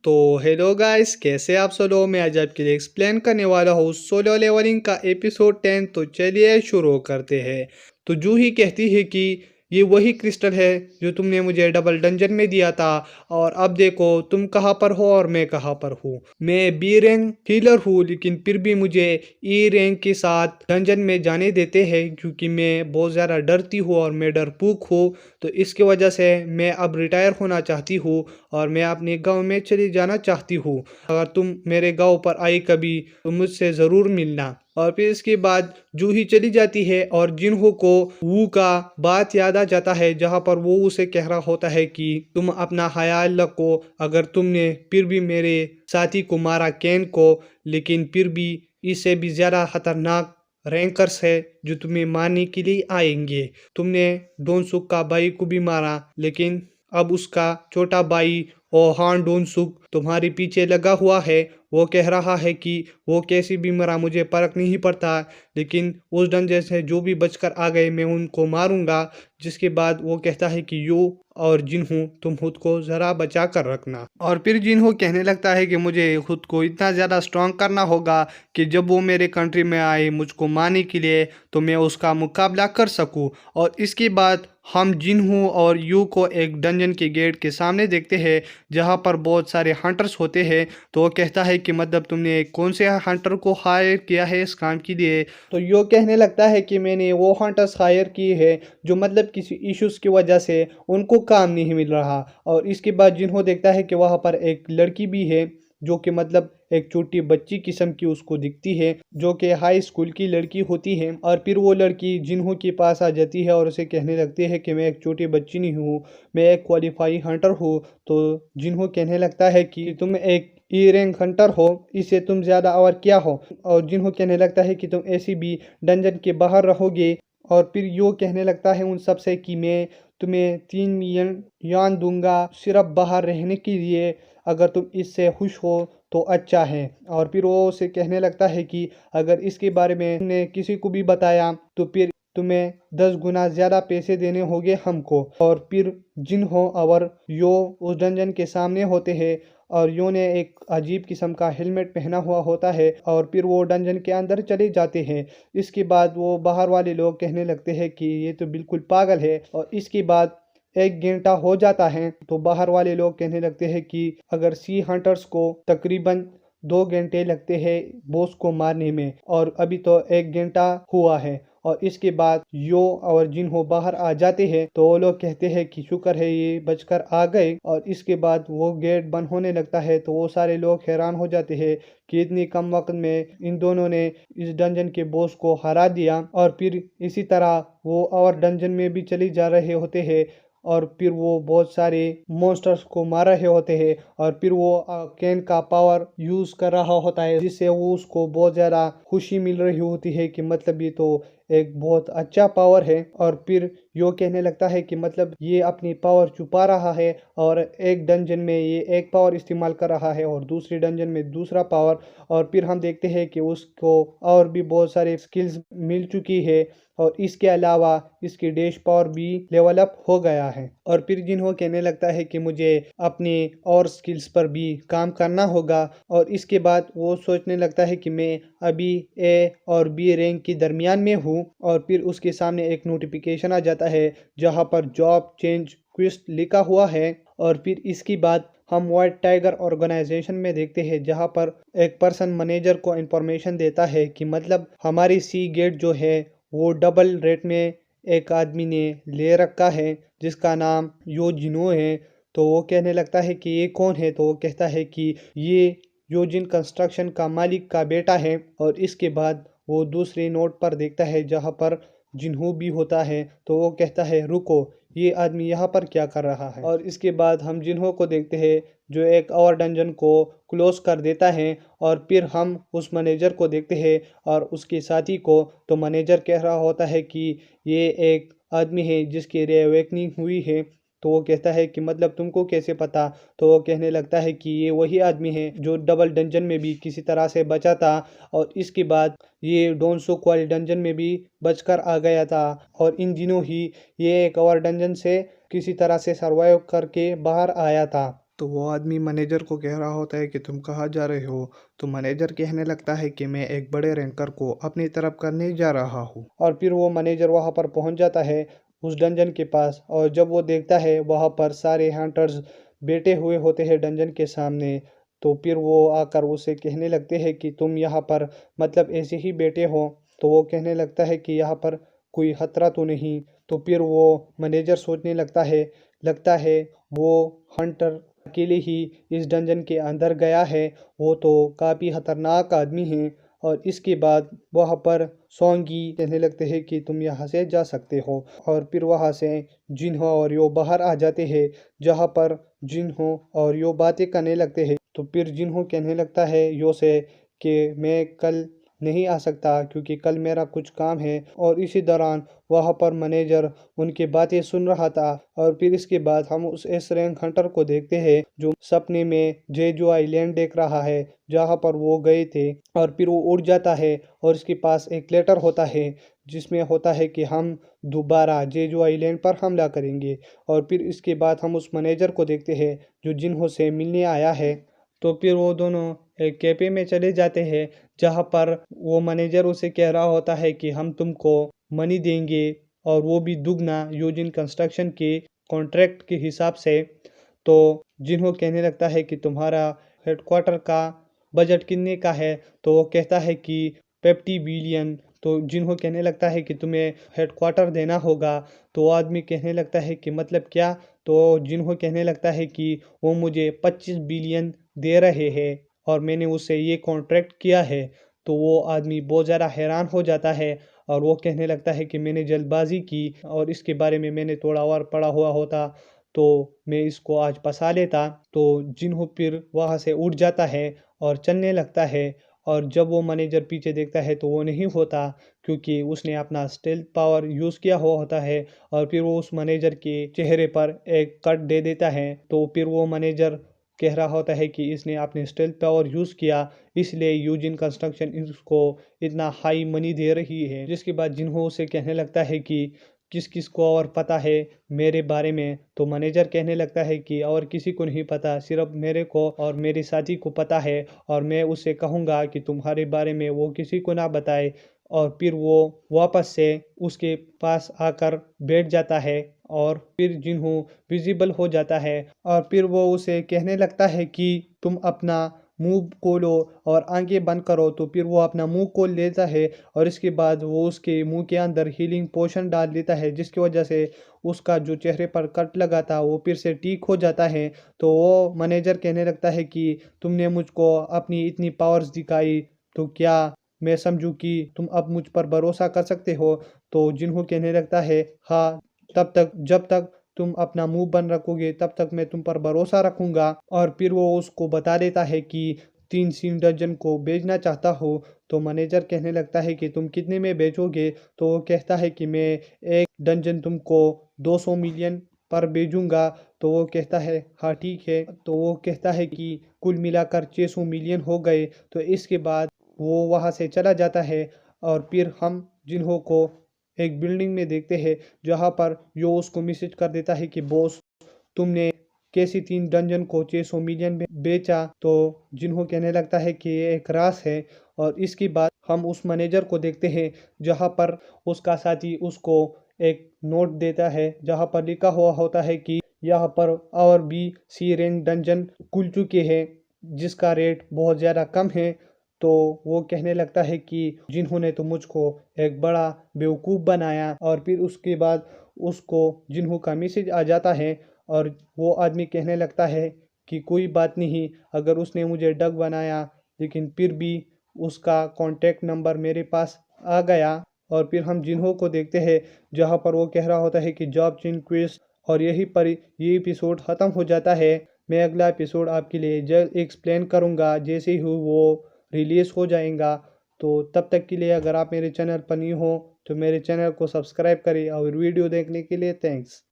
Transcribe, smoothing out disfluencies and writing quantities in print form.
तो hello guys, कैसे आप सब लोग। मैं आज आपके लिए एक्सप्लेन करने वाला हूँ सोलो लेवलिंग का एपिसोड 10। तो चलिए शुरू करते हैं। तो जूही कहती है कि ये वही क्रिस्टल है जो तुमने मुझे डबल डंजन में दिया था, और अब देखो तुम कहाँ पर हो और मैं कहाँ पर हूँ। मैं बी रैंक हीलर हूँ, लेकिन फिर भी मुझे ई रैंक के साथ डंजन में जाने देते हैं क्योंकि मैं बहुत ज़्यादा डरती हूँ और मैं डरपोक हूँ। तो इसकी वजह से मैं अब रिटायर होना चाहती हूँ और मैं अपने गांव में चली जाना चाहती हूँ। अगर तुम मेरे गांव पर आई कभी तो मुझसे ज़रूर मिलना। और फिर इसके बाद जूही चली जाती है और जिन्हो को वू का बात याद आ जाता है, जहाँ पर वो उसे कह रहा होता है कि तुम अपना ख्याल रखो। अगर तुमने फिर भी मेरे साथी को मारा केन को, लेकिन फिर भी इससे भी ज़्यादा खतरनाक रैंकर्स है जो तुम्हें मारने के लिए आएंगे। तुमने डोनसुक का भाई को भी मारा, लेकिन अब उसका छोटा भाई ओहान डोनसुक तुम्हारे पीछे लगा हुआ है। वो कह रहा है कि वो कैसी भी मरा मुझे फर्क नहीं पड़ता, लेकिन उस डंजन से जो भी बचकर आ गए मैं उनको मारूंगा। जिसके बाद वो कहता है कि यो और जिन्हो तुम खुद को ज़रा बचा कर रखना। और फिर जिन्हो कहने लगता है कि मुझे खुद को इतना ज़्यादा स्ट्रांग करना होगा कि जब वो मेरे कंट्री में आए मुझको मारने के लिए तो मैं उसका मुकाबला कर सकूं। और इसके बाद हम जिन्हो और यू को एक डंजन के गेट के सामने देखते हैं, जहां पर बहुत सारे हंटर्स होते हैं। तो वो कहता है कि मतलब तुमने कौन से हंटर को हायर किया है इस काम के लिए। तो यो कहने लगता है कि मैंने वो हंटर्स हायर किए हैं जो मतलब किसी इश्यूज की वजह से उनको काम नहीं मिल रहा। और इसके बाद जिन्हों देखता है कि वहाँ पर एक लड़की भी है जो कि मतलब एक छोटी बच्ची किस्म की उसको दिखती है, जो कि हाई स्कूल की लड़की होती है। और फिर वो लड़की जिन्हों के पास आ जाती है और उसे कहने लगती है कि मैं एक छोटी बच्ची नहीं हूँ, मैं एक क्वालिफाई हंटर हूँ। तो जिन्हों कहने लगता है कि तुम एक ई रैंक हंटर हो, इससे तुम ज़्यादा और क्या हो। और जिन्हों कहने लगता है कि तुम ऐसी भी डंजन के बाहर रहोगे। और फिर यो कहने लगता है उन सब से कि मैं तुम्हें 3 मिलियन यान दूंगा सिर्फ बाहर रहने के लिए, अगर तुम इससे खुश हो तो अच्छा है। और फिर वो उसे कहने लगता है कि अगर इसके बारे में तुमने किसी को भी बताया तो फिर तुम्हें 10 गुना ज़्यादा पैसे देने होंगे हमको। और फिर जिन्हो और यो उस डंजन के सामने होते हैं और यो ने एक अजीब किस्म का हेलमेट पहना हुआ होता है। और फिर वो डंजन के अंदर चले जाते हैं। इसके बाद वो बाहर वाले लोग कहने लगते हैं कि ये तो बिल्कुल पागल है। और इसके बाद 1 घंटा हो जाता है तो बाहर वाले लोग कहने लगते हैं कि अगर सी हंटर्स को तकरीबन 2 घंटे लगते हैं बॉस को मारने में, और अभी तो 1 घंटा हुआ है। और इसके बाद यो और जिन्हो बाहर आ जाते हैं तो वो लोग कहते हैं कि शुक्र है ये बचकर आ गए। और इसके बाद वो गेट बंद होने लगता है तो वो सारे लोग हैरान हो जाते हैं कि इतनी कम वक्त में इन दोनों ने इस डंजन के बॉस को हरा दिया। और फिर इसी तरह वो और डंजन में भी चली जा रहे होते हैं और फिर वो बहुत सारे मॉन्स्टर्स को मार रहे होते हैं। और फिर वो केन का पावर यूज कर रहा होता है, जिससे वो उसको बहुत ज़्यादा खुशी मिल रही होती है कि मतलब ये तो एक बहुत अच्छा पावर है। और फिर यो कहने लगता है कि मतलब ये अपनी पावर छुपा रहा है और एक डंजन में ये एक पावर इस्तेमाल कर रहा है और दूसरी डंजन में दूसरा पावर। और फिर हम देखते हैं कि उसको और भी बहुत सारे स्किल्स मिल चुकी है और इसके अलावा इसकी डैश पावर भी लेवल अप हो गया है। और फिर जिन्हों कहने लगता है कि मुझे अपने और स्किल्स पर भी काम करना होगा। और इसके बाद वो सोचने लगता है कि मैं अभी ए और बी रैंक के दरमियान में हूँ। और फिर उसके सामने एक नोटिफिकेशन आ जाता है जहाँ पर जॉब चेंज क्विस्ट लिखा हुआ है। और फिर इसकी बात हम व्हाइट टाइगर ऑर्गेनाइजेशन में देखते हैं, जहाँ पर एक पर्सन मैनेजर को इंफॉर्मेशन देता है कि मतलब हमारी सी गेट जो है वो डबल रेट में एक आदमी ने ले रखा है जिसका नाम योजिनो है। तो वो कहने लगता है कि ये कौन है। तो वो कहता है कि ये योजिन कंस्ट्रक्शन का मालिक का बेटा है। और इसके बाद वो दूसरी नोट पर देखता है जहाँ पर जिन्हो भी होता है। तो वो कहता है रुको, ये आदमी यहाँ पर क्या कर रहा है। और इसके बाद हम जिन्हो को देखते हैं जो एक और डंजन को क्लोज कर देता है। और फिर हम उस मैनेजर को देखते हैं और उसके साथी को। तो मैनेजर कह रहा होता है कि ये एक आदमी है जिसकी रीअवेकनिंग हुई है। तो वो कहता है कि मतलब तुमको कैसे पता। तो वो कहने लगता है कि ये वही आदमी है जो डबल डंजन में भी किसी तरह से बचा था और इसके बाद ये डोनसुक वाले डंजन में भी बचकर आ गया था। और इन दिनों ही ये एक और डंजन से किसी तरह से सरवाइव करके बाहर आया था। तो वो आदमी मैनेजर को कह रहा होता है कि तुम कहाँ जा रहे हो। तो मैनेजर कहने लगता है कि मैं एक बड़े रैंकर को अपनी तरफ करने जा रहा हूँ। और फिर वो मैनेजर वहाँ पर पहुँच जाता है उस डंजन के पास, और जब वो देखता है वहाँ पर सारे हंटर्स बैठे हुए होते हैं डंजन के सामने, तो फिर वो आकर उसे कहने लगते हैं कि तुम यहाँ पर मतलब ऐसे ही बैठे हो। तो वो कहने लगता है कि यहाँ पर कोई खतरा तो नहीं। तो फिर वो मैनेजर सोचने लगता है वो हंटर अकेले ही इस डंजन के अंदर गया है, वो तो काफ़ी खतरनाक आदमी है। और इसके बाद वहाँ पर सोंगी कहने लगते हैं कि तुम यहाँ से जा सकते हो। और फिर वहाँ से जिन्हो और यो बाहर आ जाते हैं, जहाँ पर जिन्हो और यो बातें करने लगते हैं। तो फिर जिन्हो कहने लगता है यो से कि मैं कल नहीं आ सकता क्योंकि कल मेरा कुछ काम है। और इसी दौरान वहाँ पर मैनेजर उनकी बातें सुन रहा था। और फिर इसके बाद हम उस एस रैंक हंटर को देखते हैं जो सपने में जेजू आइलैंड देख रहा है जहाँ पर वो गए थे। और फिर वो उड़ जाता है और इसके पास एक लेटर होता है जिसमें होता है कि हम दोबारा जेजू आइलैंड पर हमला करेंगे। और फिर इसके बाद हम उस मैनेजर को देखते हैं जो जिन्हों से मिलने आया है। तो फिर वो दोनों एक कैफे में चले जाते हैं जहाँ पर वो मैनेजर उसे कह रहा होता है कि हम तुमको मनी देंगे, और वो भी दुगना यूजिन कंस्ट्रक्शन के कॉन्ट्रैक्ट के हिसाब से। तो जिन्हों कहने लगता है कि तुम्हारा हेडक्वार्टर का बजट कितने का है। तो वो कहता है कि 50 बिलियन। तो जिन्हों कहने लगता है कि तुम्हें हेडक्वार्टर देना होगा। तो वो आदमी कहने लगता है कि मतलब क्या। तो जिन्हों कहने लगता है कि वो मुझे 25 बिलियन दे रहे हैं और मैंने उससे ये कॉन्ट्रैक्ट किया है। तो वो आदमी बहुत ज़्यादा हैरान हो जाता है और वो कहने लगता है कि मैंने जल्दबाजी की और इसके बारे में मैंने थोड़ा और पढ़ा हुआ होता तो मैं इसको आज फंसा लेता। तो जिन्हों फिर वहाँ से उठ जाता है और चलने लगता है। और जब वो मैनेजर पीछे देखता है तो वो नहीं होता क्योंकि उसने अपना स्टेल्थ पावर यूज़ किया हुआ होता है। और फिर वो उस मैनेजर के चेहरे पर एक कट दे देता है। तो फिर वो मैनेजर कह रहा होता है कि इसने अपने स्टेल्थ पावर यूज़ किया इसलिए यूजिन कंस्ट्रक्शन इसको इतना हाई मनी दे रही है। जिसके बाद जिन्हों उसे कहने लगता है कि किस किस को और पता है मेरे बारे में। तो मैनेजर कहने लगता है कि और किसी को नहीं पता, सिर्फ मेरे को और मेरे साथी को पता है। और मैं उसे कहूँगा कि तुम्हारे बारे में वो किसी को ना बताए। और फिर वो वापस से उसके पास आकर बैठ जाता है और फिर जिन्हों विजिबल हो जाता है। और फिर वो उसे कहने लगता है कि तुम अपना मुंह खोलो और आंखें बंद करो। तो फिर वो अपना मुंह खोल लेता है और इसके बाद वो उसके मुंह के अंदर हीलिंग पोशन डाल देता है जिसकी वजह से उसका जो चेहरे पर कट लगा था वो फिर से ठीक हो जाता है। तो वो मैनेजर कहने लगता है कि तुमने मुझको अपनी इतनी पावर्स दिखाई तो क्या मैं समझूं कि तुम अब मुझ पर भरोसा कर सकते हो। तो जिन्हों कहने लगता है हाँ, तब तक जब तक तुम अपना मुंह बंद रखोगे तब तक मैं तुम पर भरोसा रखूंगा। और फिर वो उसको बता देता है कि 3 दर्जन को बेचना चाहता हो। तो मैनेजर कहने लगता है कि तुम कितने में बेचोगे। तो वो कहता है कि मैं एक डंजन तुमको 200 मिलियन पर बेचूंगा। तो वो कहता है हाँ ठीक है। तो वो कहता है कि कुल मिलाकर 600 मिलियन हो गए। तो इसके बाद वो वहाँ से चला जाता है। और फिर हम जिन्हों को एक बिल्डिंग में देखते हैं जहाँ पर यो उसको मैसेज कर देता है कि बॉस तुमने कैसी 3 दर्जन को 600 मिलियन में बेचा। तो जिन्हों कहने लगता है कि ये एक रास है। और इसके बाद हम उस मैनेजर को देखते हैं जहाँ पर उसका साथी उसको एक नोट देता है जहाँ पर लिखा हुआ होता है कि यहाँ पर और भी सी रैंक डंजन खुल चुके हैं जिसका रेट बहुत ज़्यादा कम है। तो वो कहने लगता है कि जिन्होंने तो मुझको एक बड़ा बेवकूफ़ बनाया। और फिर उसके बाद उसको जिन्हों का मैसेज आ जाता है और वो आदमी कहने लगता है कि कोई बात नहीं, अगर उसने मुझे डग बनाया लेकिन फिर भी उसका कॉन्टैक्ट नंबर मेरे पास आ गया। और फिर हम जिन्हों को देखते हैं जहाँ पर वो कह रहा होता है कि जॉब चेंज क्विज। और यही पर ये एपिसोड ख़त्म हो जाता है। मैं अगला एपिसोड आपके लिए जल्द एक्सप्लेन करूँगा जैसे ही वो रिलीज़ हो जाएगा। तो तब तक के लिए अगर आप मेरे चैनल पर न्यू हो तो मेरे चैनल को सब्सक्राइब करें और वीडियो देखने के लिए थैंक्स।